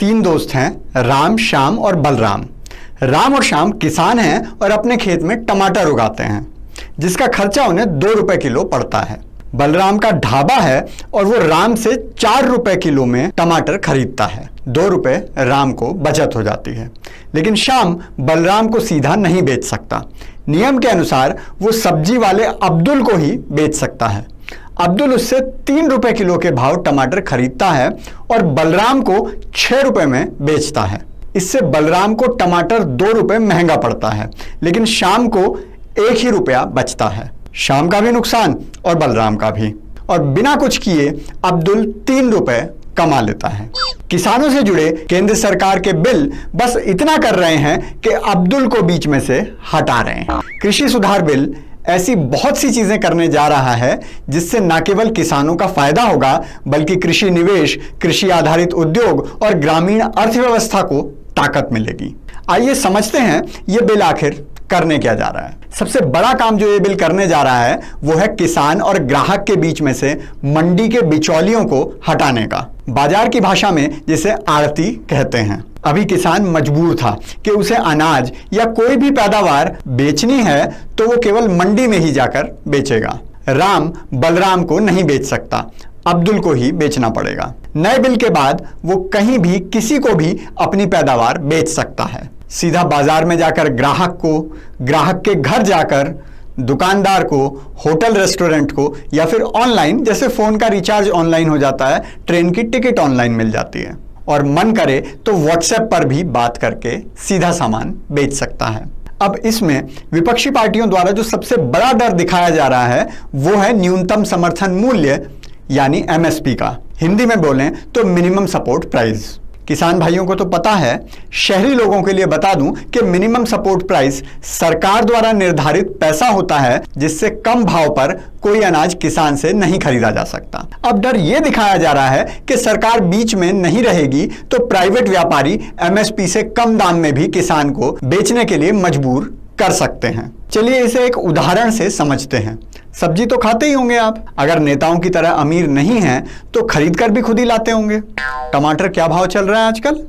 तीन दोस्त हैं, राम, श्याम और बलराम। राम और श्याम किसान हैं और अपने खेत में टमाटर उगाते हैं, जिसका खर्चा उन्हें 2 रुपए किलो पड़ता है। बलराम का ढाबा है और वो राम से 4 रुपए किलो में टमाटर खरीदता है। 2 रुपए राम को बचत हो जाती है। लेकिन श्याम बलराम को सीधा नहीं बेच सकता। नियम के अनुसार वो सब्जी वाले अब्दुल को ही बेच सकता है। अब्दुल उससे 3 रुपए किलो के भाव टमाटर खरीदता है और बलराम को 6 रुपए में बेचता है। इससे बलराम को टमाटर 2 रुपए महंगा पड़ता है, लेकिन श्याम को 1 ही रुपया बचता है। श्याम का भी नुकसान और बलराम का भी। और बिना कुछ किए अब्दुल 3 रुपए कमा लेता है। किसानों से जुड़े केंद्र सरकार के बिल बस इतना कर रहे हैं कि अब्दुल को बीच में से हटा रहे हैं। कृषि सुधार बिल ऐसी बहुत सी चीजें करने जा रहा है जिससे न केवल किसानों का फायदा होगा, बल्कि कृषि निवेश, कृषि आधारित उद्योग और ग्रामीण अर्थव्यवस्था को ताकत मिलेगी। आइए समझते हैं ये बिल आखिर करने क्या जा रहा है। सबसे बड़ा काम जो ये बिल करने जा रहा है वो है किसान और ग्राहक के बीच में से मंडी के बिचौलियों को हटाने का। बाजार की भाषा में जिसे आड़ती कहते हैं। अभी किसान मजबूर था कि उसे अनाज या कोई भी पैदावार बेचनी है तो वो केवल मंडी में ही जाकर बेचेगा। राम बलराम को नहीं बेच सकता, अब्दुल को ही बेचना पड़ेगा। नए बिल के बाद वो कहीं भी किसी को भी अपनी पैदावार बेच सकता है। सीधा बाजार में जाकर ग्राहक को, ग्राहक के घर जाकर दुकानदार को, होटल रेस्टोरेंट को, या फिर ऑनलाइन, जैसे फोन का रिचार्ज ऑनलाइन हो जाता है, ट्रेन की टिकट ऑनलाइन मिल जाती है, और मन करे तो व्हाट्सएप पर भी बात करके सीधा सामान बेच सकता है। अब इसमें विपक्षी पार्टियों द्वारा जो सबसे बड़ा डर दिखाया जा रहा है वो है न्यूनतम समर्थन मूल्य यानी एमएसपी का। हिंदी में बोलें तो मिनिमम सपोर्ट प्राइस। किसान भाइयों को तो पता है, शहरी लोगों के लिए बता दूं कि मिनिमम सपोर्ट प्राइस सरकार द्वारा निर्धारित पैसा होता है जिससे कम भाव पर कोई अनाज किसान से नहीं खरीदा जा सकता। अब डर यह दिखाया जा रहा है कि सरकार बीच में नहीं रहेगी तो प्राइवेट व्यापारी एमएसपी से कम दाम में भी किसान को बेचने के लिए मजबूर कर सकते हैं। चलिए इसे एक उदाहरण से समझते हैं। सब्जी तो खाते ही होंगे आप। अगर नेताओं की तरह अमीर नहीं हैं तो खरीद कर भी खुद ही लाते होंगे। टमाटर क्या भाव चल रहा है आजकल?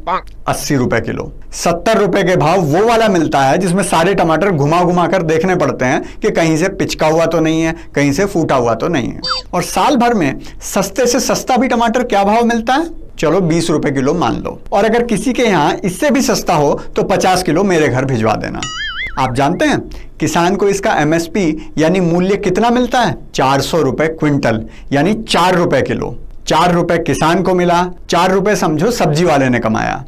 80 रुपए किलो। 70 रुपए के भाव वो वाला मिलता है जिसमें सारे टमाटर घुमा घुमा कर देखने पड़ते हैं कि कहीं से पिचका हुआ तो नहीं है, कहीं से फूटा हुआ तो नहीं है। और साल भर में सस्ते से सस्ता भी टमाटर क्या भाव मिलता है? चलो 20 रुपए किलो मान लो। और अगर किसी के यहाँ इससे भी सस्ता हो तो 50 किलो मेरे घर भिजवा देना। आप जानते हैं किसान को इसका एमएसपी यानी मूल्य कितना मिलता है? 400 रुपए क्विंटल, यानी 4 रुपए किलो। 4 रुपए किसान को मिला, 4 रुपए समझो सब्जी वाले ने कमाया,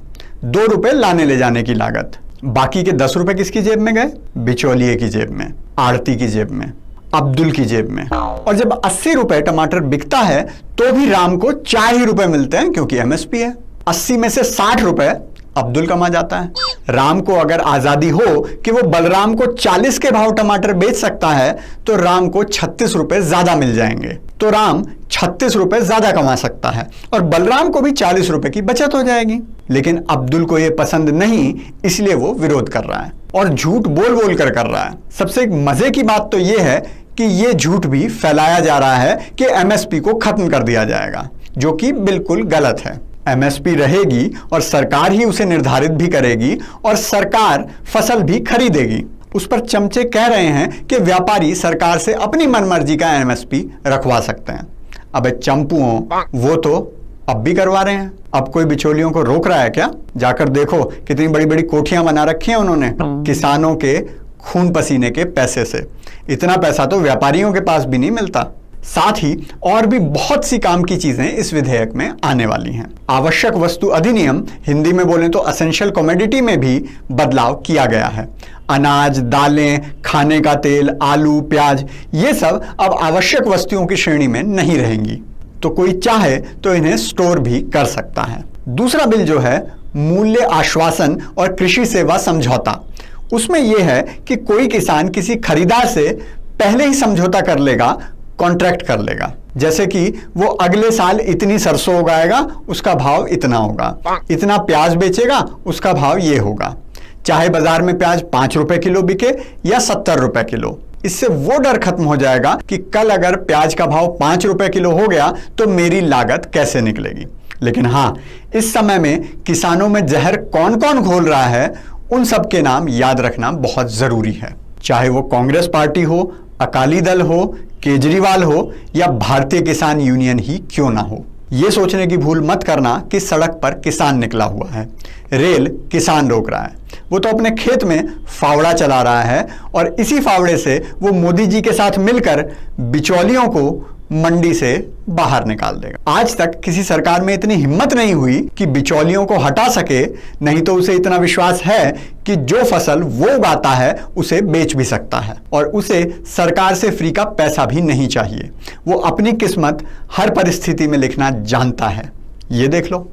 2 रुपए लाने ले जाने की लागत। बाकी के 10 रुपए किसकी जेब में गए? बिचौलिए की जेब में, आड़ती की जेब में, अब्दुल की जेब में। और जब 80 रुपए टमाटर बिकता है तो भी राम को 4 ही रुपए मिलते हैं क्योंकि एमएसपी है। 80 में से 60 रुपए अब्दुल कमा जाता है। राम को अगर आजादी हो कि वो बलराम को 40 के भाव टमाटर बेच सकता है तो राम को 36 रुपए ज्यादा मिल जाएंगे। तो राम 36 रुपए ज्यादा कमा सकता है और बलराम को भी 40 रुपए की बचत हो जाएगी। लेकिन अब्दुल को यह पसंद नहीं, इसलिए वो विरोध कर रहा है और झूठ बोल बोल कर रहा है। सबसे मजे की बात तो यह है कि यह झूठ भी फैलाया जा रहा है कि एमएसपी को खत्म कर दिया जाएगा, जो कि बिल्कुल गलत है। एमएसपी रहेगी और सरकार ही उसे निर्धारित भी करेगी और सरकार फसल भी खरीदेगी। उस पर चमचे कह रहे हैं कि व्यापारी सरकार से अपनी मनमर्जी का एमएसपी रखवा सकते हैं। अबे चंपुओं, वो तो अब भी करवा रहे हैं। अब कोई बिचौलियों को रोक रहा है क्या? जाकर देखो कितनी बड़ी बड़ी कोठियां बना रखी हैं उन्होंने किसानों के खून पसीने के पैसे से। इतना पैसा तो व्यापारियों के पास भी नहीं मिलता। साथ ही और भी बहुत सी काम की चीजें इस विधेयक में आने वाली हैं। आवश्यक वस्तु अधिनियम, हिंदी में बोलें तो एसेंशियल कमोडिटी, में भी बदलाव किया गया है। अनाज, दालें, खाने का तेल, आलू, प्याज, ये सब अब आवश्यक वस्तुओं की श्रेणी में नहीं रहेंगी। तो कोई चाहे तो इन्हें स्टोर भी कर सकता है। दूसरा बिल जो है मूल्य आश्वासन और कृषि सेवा समझौता, उसमें यह है कि कोई किसान किसी खरीदार से पहले ही समझौता कर लेगा, कॉन्ट्रैक्ट कर लेगा। जैसे कि वो अगले साल इतनी सरसों उगाएगा, उसका भाव इतना होगा, इतना प्याज बेचेगा, उसका भाव ये होगा। चाहे बाजार में प्याज 5 रुपए किलो बिके या 70 रुपए किलो। इससे वो डर खत्म हो जाएगा कि कल अगर प्याज का भाव 5 रुपए किलो हो गया तो मेरी लागत कैसे निकलेगी। लेकिन हाँ, इस समय में किसानों में जहर कौन कौन घोल रहा है, उन सब के नाम याद रखना बहुत जरूरी है। चाहे वो कांग्रेस पार्टी हो, अकाली दल हो, केजरीवाल हो या भारतीय किसान यूनियन ही क्यों ना हो। ये सोचने की भूल मत करना कि सड़क पर किसान निकला हुआ है, रेल किसान रोक रहा है। वो तो अपने खेत में फावड़ा चला रहा है और इसी फावड़े से वो मोदी जी के साथ मिलकर बिचौलियों को मंडी से बाहर निकाल देगा। आज तक किसी सरकार में इतनी हिम्मत नहीं हुई कि बिचौलियों को हटा सके, नहीं तो उसे इतना विश्वास है कि जो फसल वो उगाता है उसे बेच भी सकता है और उसे सरकार से फ्री का पैसा भी नहीं चाहिए। वो अपनी किस्मत हर परिस्थिति में लिखना जानता है। ये देख लो।